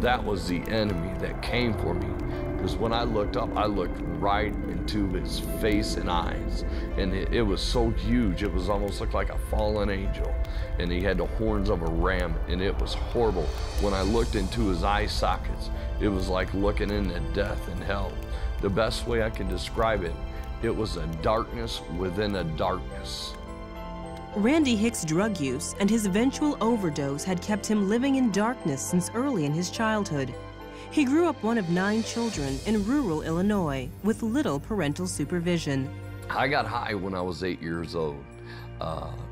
That was the enemy that came for me. Because when I looked up, I looked right into his face and eyes. And it was so huge, it was almost looked like a fallen angel. And he had the horns of a ram, and it was horrible. When I looked into his eye sockets, it was like looking into death and hell. The best way I can describe it, it was a darkness within a darkness. Randy Hicks' drug use and his eventual overdose had kept him living in darkness since early in his childhood. He grew up one of 9 children in rural Illinois with little parental supervision. I got high when I was 8 years old.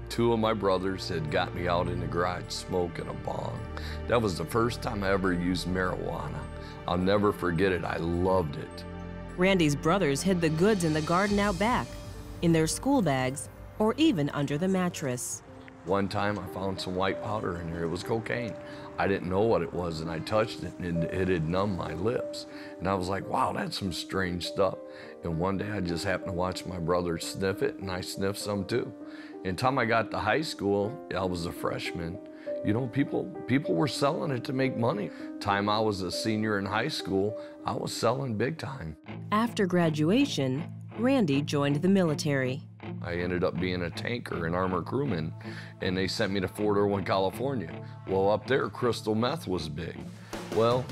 2 of my brothers had got me out in the garage smoking a bong. That was the first time I ever used marijuana. I'll never forget it. I loved it. Randy's brothers hid the goods in the garden out back, in their school bags, or even under the mattress. One time I found some white powder in there. It was cocaine. I didn't know what it was, and I touched it, and it had numbed my lips. And I was like, wow, that's some strange stuff. And one day I just happened to watch my brother sniff it, and I sniffed some too. And time I got to high school, I was a freshman, you know, people were selling it to make money. Time I was a senior in high school, I was selling big time. After graduation, Randy joined the military. I ended up being a tanker, an armor crewman, and they sent me to Fort Irwin, California. Well, up there, crystal meth was big. Well,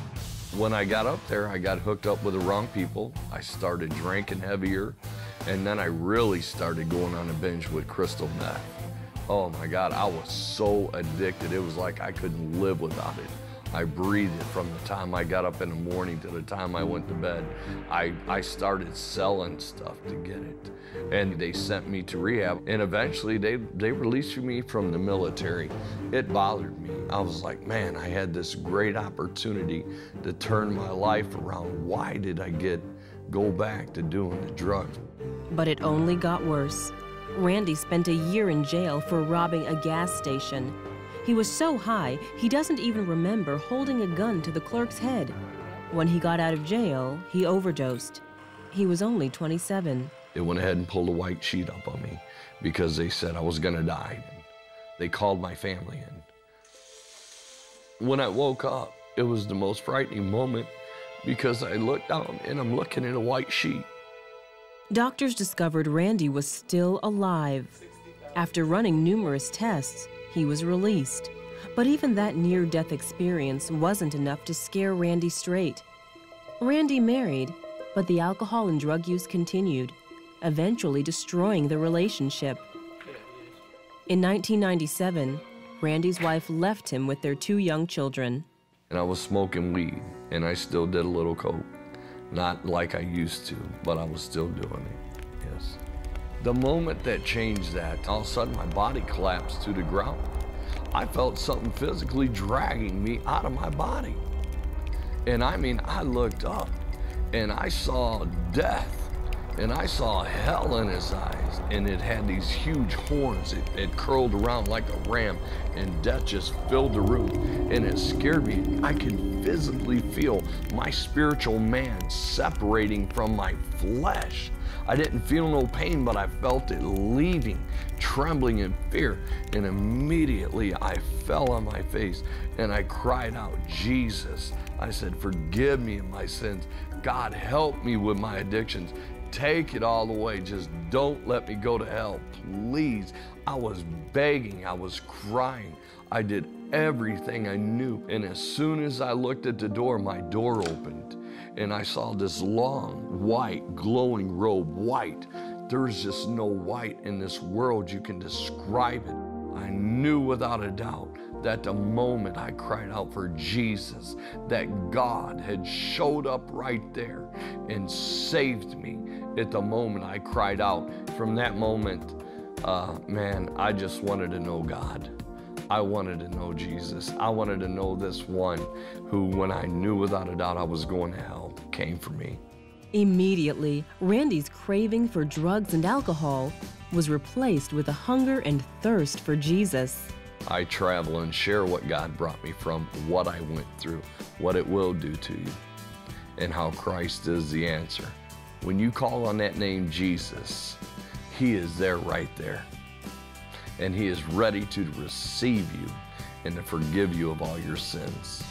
when I got up there, I got hooked up with the wrong people. I started drinking heavier, and then I really started going on a binge with crystal meth. Oh my God, I was so addicted. It was like I couldn't live without it. I breathed it from the time I got up in the morning to the time I went to bed. I started selling stuff to get it. And they sent me to rehab, and eventually they released me from the military. It bothered me. I was like, man, I had this great opportunity to turn my life around. Why did I go back to doing the drugs? But it only got worse. Randy spent a year in jail for robbing a gas station. He was so high, he doesn't even remember holding a gun to the clerk's head. When he got out of jail, he overdosed. He was only 27. They went ahead and pulled a white sheet up on me because they said I was gonna die. They called my family in. When I woke up, it was the most frightening moment because I looked down and I'm looking at a white sheet. Doctors discovered Randy was still alive. After running numerous tests, he was released. But even that near-death experience wasn't enough to scare Randy straight. Randy married, but the alcohol and drug use continued, eventually destroying the relationship. In 1997, Randy's wife left him with their 2 young children. And I was smoking weed, and I still did a little coke. Not like I used to, but I was still doing it, yes. The moment that changed that, all of a sudden my body collapsed to the ground. I felt something physically dragging me out of my body. And I mean, I looked up and I saw death, and I saw hell in his eyes, and it had these huge horns. It curled around like a ram, and death just filled the room, and it scared me. I could visibly feel my spiritual man separating from my flesh. I didn't feel no pain, but I felt it leaving, trembling in fear, and immediately I fell on my face and I cried out, Jesus. I said, forgive me of my sins. God, help me with my addictions. Take it all away. Just don't let me go to hell, please. I was begging, I was crying. I did everything I knew. And as soon as I looked at the door, my door opened. And I saw this long, white, glowing robe, white. There's just no white in this world you can describe it. I knew without a doubt that the moment I cried out for Jesus, that God had showed up right there and saved me at the moment I cried out. From that moment, man, I just wanted to know God. I wanted to know Jesus. I wanted to know this one who, when I knew without a doubt I was going to hell, came for me. Immediately, Randy's craving for drugs and alcohol was replaced with a hunger and thirst for Jesus. I travel and share what God brought me from, what I went through, what it will do to you, and how Christ is the answer. When you call on that name Jesus, He is there right there. And He is ready to receive you and to forgive you of all your sins.